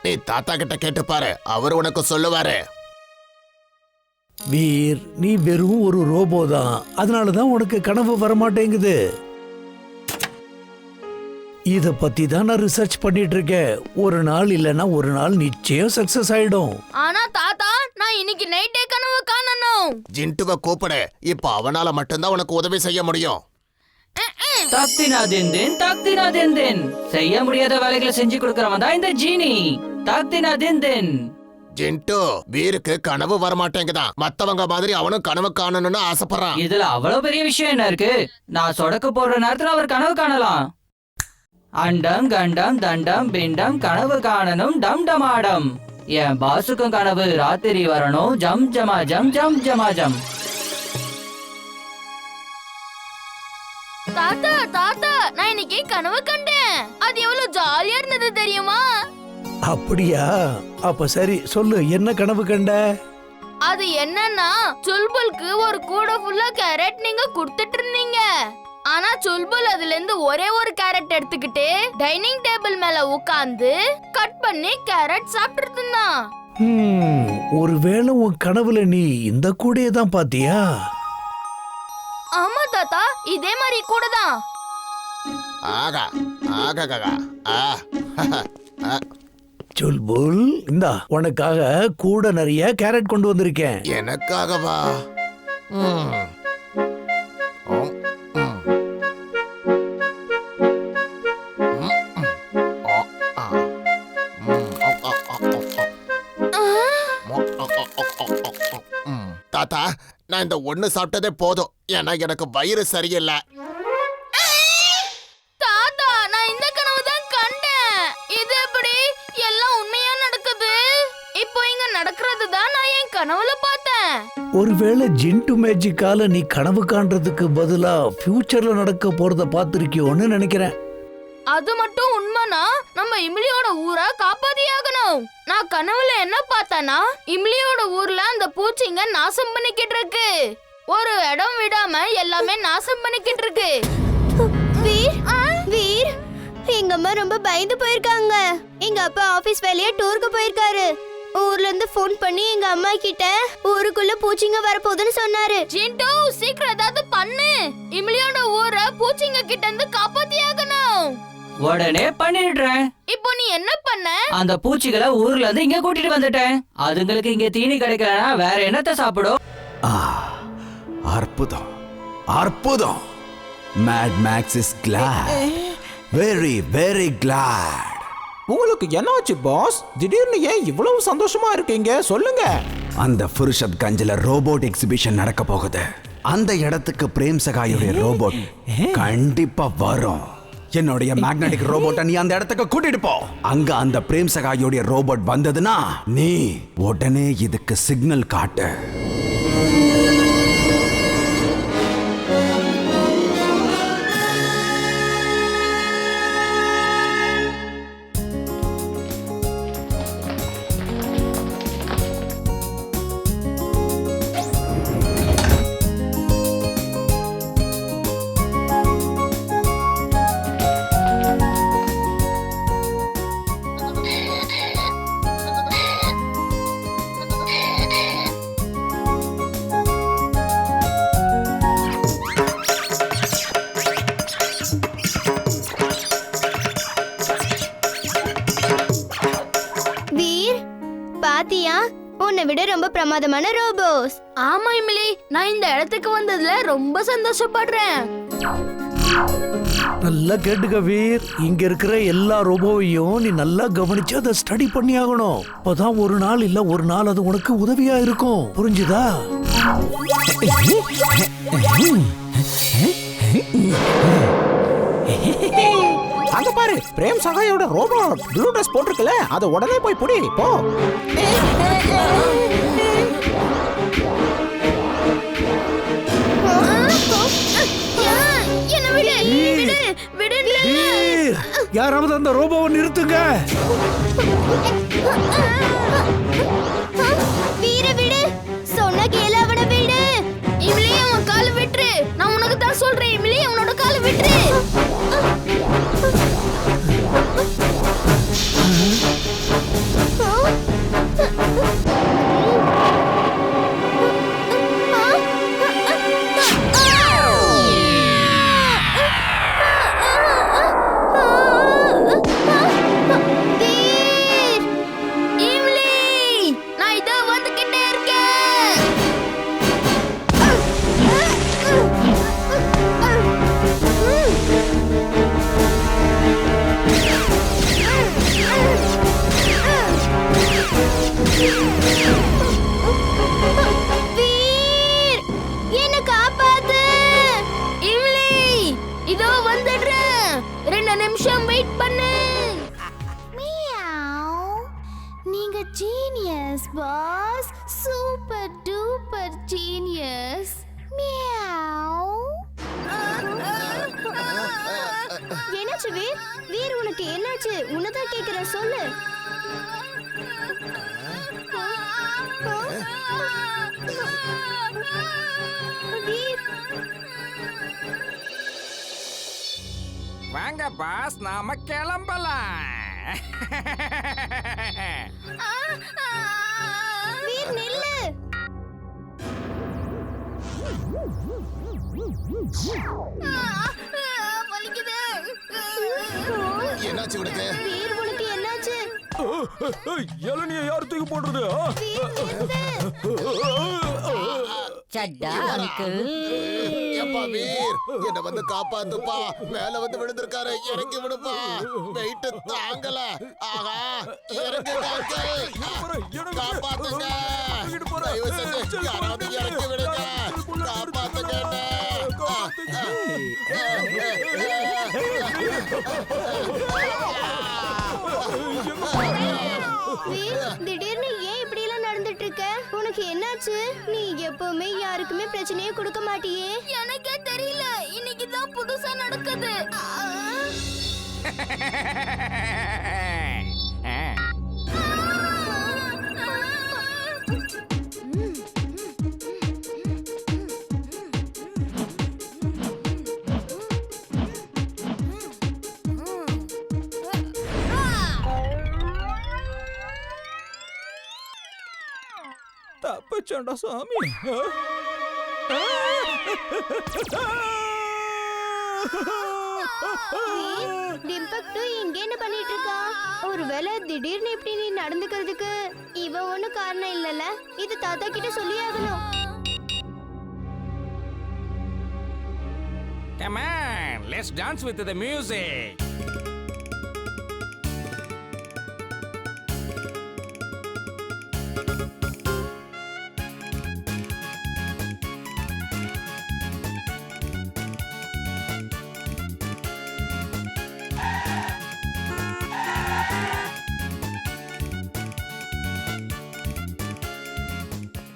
நீ தாத்தா கிட்ட கேட்டு பாரு, அவர் உனக்கு சொல்லுவாரு. வீர், நீ வெறும் ஒரு ரோபோ தான், அதனாலதான் உனக்கு கனவு வரமாட்டேங்குது. இத பத்தி தான் நான் ரிசர்ச் பண்ணிட்டு இருக்கேன். ஒரு நாள் இல்லனா ஒரு நாள் நிச்சயம் சக்சஸ் ஆயிடும். ஆனா தாத்தா, நான் இன்னைக்கு நைட்டே கனவு காணணும். ஜின்ட்டுவை கூப்பிடு, இப்ப அவனால மட்டும்தான் உனக்கு உதவி செய்ய முடியும். தாக்தினா தின் செய்ய முடியாத வேலைகளை செஞ்சு கொடுக்கறவன் தான் இந்த ஜீனி. தாக்தினா தின். ஜின்ட்டு, வீருக்கு கனவு வரமாட்டேங்குதான். மத்தவங்க மாதிரி அவனும் கனவு காணணும்னு ஆசைப்படுறான். இதுல அவ்வளவு பெரிய விஷயம் என்ன இருக்கு? நான் சொடக்கு போடுற நேரத்துல அவர் கனவு காணலாம். அண்டம் கண்டம் தண்டம் பிண்டம் கனவு காணணும் டம் டமாடம். என் பாசுக்கும் கனவு ராத்திரி வரணும் ஜம் ஜமா ஜம் ஜம் ஜமா ஜம். தாத்தா தாத்தா, நான் இன்னைக்கு கனவு கண்டேன். அது எவ்வளவு ஜாலியா இருந்தது தெரியுமா? அப்படியா? அப்ப சரி, சொல்லு, என்ன கனவு கண்ட? அது என்னன்னா, சுல்புலுக்கு ஒரு கூடை ஃபுல்லா கேரட் நீங்க கொடுத்துட்டு இருந்தீங்க. ஆனா சுல்புல் அதுல இருந்து ஒரே ஒரு கேரட் எடுத்துக்கிட்டு டைனிங் டேபிள் மேல உட்கார்ந்து கட் பண்ணி கேரட் சாப்பிட்டு இருந்தான். ஒருவேளை உன் கனவுல நீ இந்த கூடையை தான் பாத்தியா? ஆமா தாத்தா, இதே மாதிரி கூட தான். ஆகா ஆகா ஆ. சுல்புல், இந்தா உனக்காக கூட நிறைய கேரட் கொண்டு வந்திருக்கேன். எனக்காகவா? தாத்தா, நான் இந்த ஒண்ணு சாப்பிட்டதே போதும். ஏன்னா எனக்கு வயிறு சரியில்லை. தாத்தா, நான் இந்த கனவு தான் கண்டேன். இது எப்படி எல்லாம் உண்மையா நடக்குது? இப்போ இங்க நடக்கிறது தான் நான் என் கனவுல பார்த்தேன். ஒருவேளை ஜின்ட்டு மேஜிக்கால நீ கனவு காண்றதுக்கு பதிலா ஃபியூச்சர்ல நடக்க போறத பாத்திருக்கியோன்னு நினைக்கிறேன். அது மட்டும் உண்மைனா நம்ம இம்லியோட ஊரை காப்பாத்தியாகணும். நான் கனவுல என்ன பார்த்தேன்னா, இம்லியோட ஊர்ல அந்த பூச்சிங்க நாசம் பண்ணிக்கிட்டு இருக்கு. ஒரு இடம் விடாம எல்லாமே நாசம் பண்ணிக்கிட்டு இருக்கு. வீர், வீர், எங்க அம்மா ரொம்ப பயந்து போயிருக்காங்க. எங்க அப்பா ஆபீஸ் வேலையா டூருக்கு போயிருக்காரு. ஊர்ல இருந்து போன் பண்ணி எங்க அம்மா கிட்ட ஊருக்குள்ள பூச்சிங்க வரப்போகுதுன்னு சொன்னாரு. ஜின்ட்டு, சீக்கிரம் ஏதாவது பண்ணு. இம்லியோட ஊரை பூச்சிங்க கிட்ட இருந்து காப்பாத்தியாகணும். உடனே பண்ணிடுறேன். இப்போ நீ என்ன பண்ண? அந்த பூச்சிகளை ஊர்ல இருந்து இங்க கூட்டிட்டு வந்துட்டேன். அதுங்களுக்கு இங்க தீனி கிடைக்கலனா வேற என்னத்தை சாப்பிடும்? அற்புதம், அற்புதம். Mad Max is glad, very very glad. உங்களுக்கு என்னாச்சு பாஸ்? திடீர்னு ஏன் இவ்வளவு சந்தோஷமா இருக்கீங்க? சொல்லுங்க. அந்த ஃபுர்ஷத் கஞ்சில ரோபோட் எக்ஸிபிஷன் நடக்க போகுது. அந்த இடத்துக்கு பிரேம் சகாயோட ரோபோட் கண்டிப்பா வரும். என்னுடைய மேக்னெட்டிக் ரோபோட்டை நீ அந்த இடத்துக்கு கூட்டிட்டு போ. அங்க அந்த பிரேம் சகாயோட ரோபோட் வந்ததுன்னா நீ உடனே இதுக்கு சிக்னல் காட்டு. பாத்தியா, உன்னை விட ரொம்ப பிரமாதமான ரோபோஸ். ஆமா இமிலி, நான் இந்த இடத்துக்கு வந்ததுல ரொம்ப சந்தோஷப்படுறேன். நல்லா கேட்டுக்க வீர், இங்க இருக்கிற எல்லா ரோபோவையும் நீ நல்லா கவனிச்சு அதை ஸ்டடி பண்ணி ஆகணும். அப்பதான் ஒரு நாள் இல்ல ஒரு நாள் அது உனக்கு உதவியா இருக்கும். புரிஞ்சுதா? அங்க பாரு, பிரேம் சகாயோட ரோபோட் ப்ளூ ட்ரெஸ் போட்டிருக்கல, அதை உடனே போய் புடி போ. யாராவது அந்த ரோபோவை நிறுத்துங்க. வீர விடு, சொன்ன கேளு, அவனை விடு. இமிலி, அவன் காலை விட்டுரு. நான் உனக்கு தான் சொல்றேன் இமிலி, அவனோட காலை விட்டுரு. Genius boss, super duper genius. Meow. என்னாச்சு வீர்? வீர் உனக்கு என்னாச்சு? உன்னதான் கேக்குறேன், சொல்லு. வீர், வாங்க பாஸ், நாம கிளம்பலாம். வீர் நில்லு. வலிக்குது. என்னாச்சு உனக்கு? வீர் உனக்கு என்னாச்சு? இளநிய யார் தூக்கி போடுறது? வீர் நில்லு. சட்டா அங்கிள். எப்பா வீர், என்ன வந்து காப்பாத்துப்பா. மேல வந்து விழுந்திருக்காரு, இறங்கி விடுப்பா. வெயிட் தாங்கல. ஆஹா, இறங்குங்க அங்கிள். காப்பாத்துங்க. தயவு செஞ்சு யாராவது இறக்கி விடுங்க. காப்பாத்துங்க. வீர், திடீர்னு ஏன் இப்படி எல்லாம் நடந்துட்டு இருக்க? உனக்கு என்னாச்சு? நீ எப்பவுமே யாருக்குமே பிரச்சனையே கொடுக்க மாட்டியே. எனக்கே தெரியல, இன்னைக்கு தான் புதுசா நடக்குது. தப்பிச்சண்டா சாமி. டிம்பக்டு இங்க என்ன பண்ணிட்டு இருக்கா? ஒருவேளை திடீர்னு இப்படி நீ நடந்துக்கிறதுக்கு இவ ஒண்ணு காரணம் இல்லல. இது தாத்தா கிட்ட சொல்லி ஆகணும். Come on, let's dance with the music.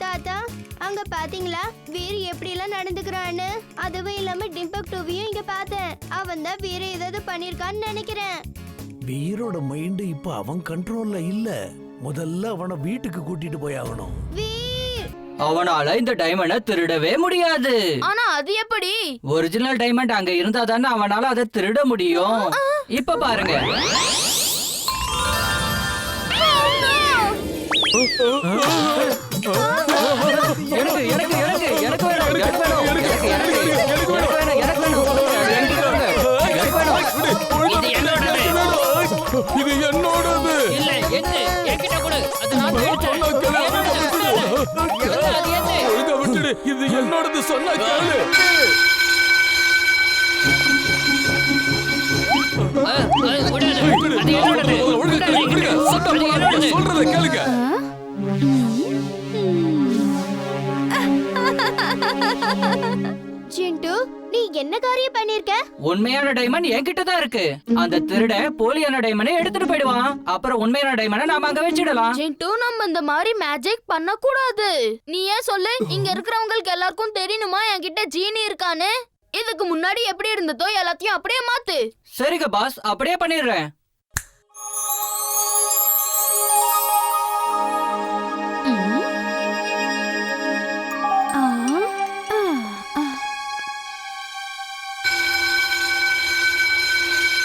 தாத்தா, அங்க பாத்தீங்களா வீர் எப்படி எல்லாம் நடந்துக்கிறான்னு? அதுவும் இல்லாம டிம்பக்டுவையும் இங்க பார்த்தேன். அவன் தான் வீர ஏதாவது பண்ணிருக்கான்னு நினைக்கிறேன். வீரோட மைண்ட் இப்ப அவன் கண்ட்ரோல்ல இல்ல. முதல்ல அவனை வீட்டுக்கு கூட்டிட்டு போய் ஆகணும். வீர், அவனால இந்த டைமண்டை திருடவே முடியாது. ஆனா அது எப்படி? ஒரிஜினல் டைமண்ட் அங்க இருந்தா தானே அவனால அதை திருட முடியும். இப்ப பாருங்க. எனக்கு எனக்கு எனக்கு எனக்கு வேணும், எனக்கு வேணும், எனக்கு எனக்கு எனக்கு வேணும், எனக்கு வேணும், எனக்கு கொடுங்க, எனக்கு வேணும். இது என்னோடது. இது என்னோடது. இல்ல, எது? என்கிட்ட கொடு. அது நான் எடுத்தேன். அது எது? ஒழுங்கா விட்டுடு. இது என்னோடது, சொன்னா கேளு. விடாத. அது என்னோடது. ஒழுங்கா விடுங்க. சத்தம் போடாதீங்க. சொல்றத கேளுங்க. சிண்டு, நீ என்ன காரியம் பண்ணிருக்க? உண்மையான டைமண்ட் என்கிட்ட தான் இருக்கு. அந்த திருட போலியான டைமண்டை எடுத்துட்டு போயிடுவான். அப்புறம் உண்மையான டைமண்டை நாம அங்க வச்சிடலாம். ஜிண்டு, நம்ம இந்த மாதிரி மேஜிக் பண்ண கூடாது. நீ ஏன் சொல்லு? இங்க இருக்கிறவங்களுக்கு எல்லாருக்கும் தெரியணுமா என்கிட்ட ஜீனி இருக்கான்னு? இதுக்கு முன்னாடி எப்படி இருந்ததோ எல்லாத்தையும் அப்படியே மாத்து. சரிங்க பாஸ், அப்படியே பண்ணிடுறேன்.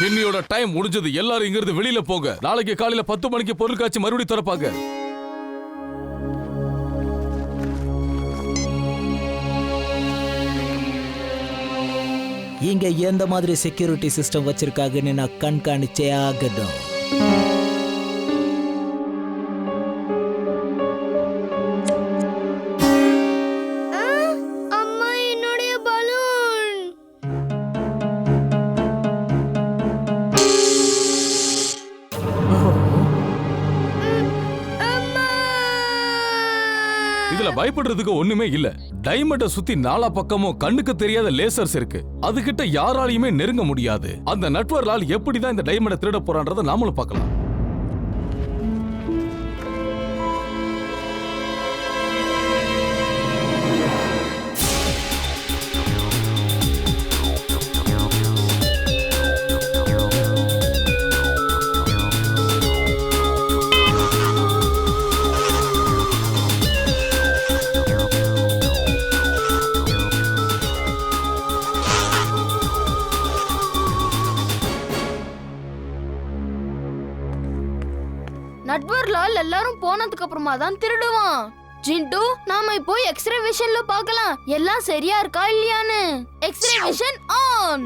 இன்னியோட டைம் முடிஞ்சது. எல்லாரும் இங்க இருந்து வெளியில போங்க. நாளைக்கு காலையில 10 மணிக்கு பொருட்காட்சி மறுபடியும் திறப்பாங்க. இங்க எந்த மாதிரி செக்யூரிட்டி சிஸ்டம் வச்சிருக்காங்கன்னு நான் கண்காணிச்சே ஆகணும். அம்மா, என்னுடைய பலூன். இதுல பயப்படுறதுக்கு ஒண்ணுமே இல்ல. டைமண்ட சுத்தி நாலா பக்கமும் கண்ணுக்கு தெரியாத லேசர்ஸ் இருக்கு. அதுகிட்ட யாராலையுமே நெருங்க முடியாது. அந்த நட்வர்லால் எப்படிதான் இந்த டைமண்ட திருட போறான்றத நாமளும் பார்க்கலாம். நட்வர்லால் எல்லாரும் போனதுக்கு அப்புறமா தான் திருடுவான். ஜிண்டு, நாம இப்போ எக்ஸ்ரே விஷன்ல பார்க்கலாம் எல்லாம் சரியா இருக்கா இல்லையான்னு. X-ray vision on.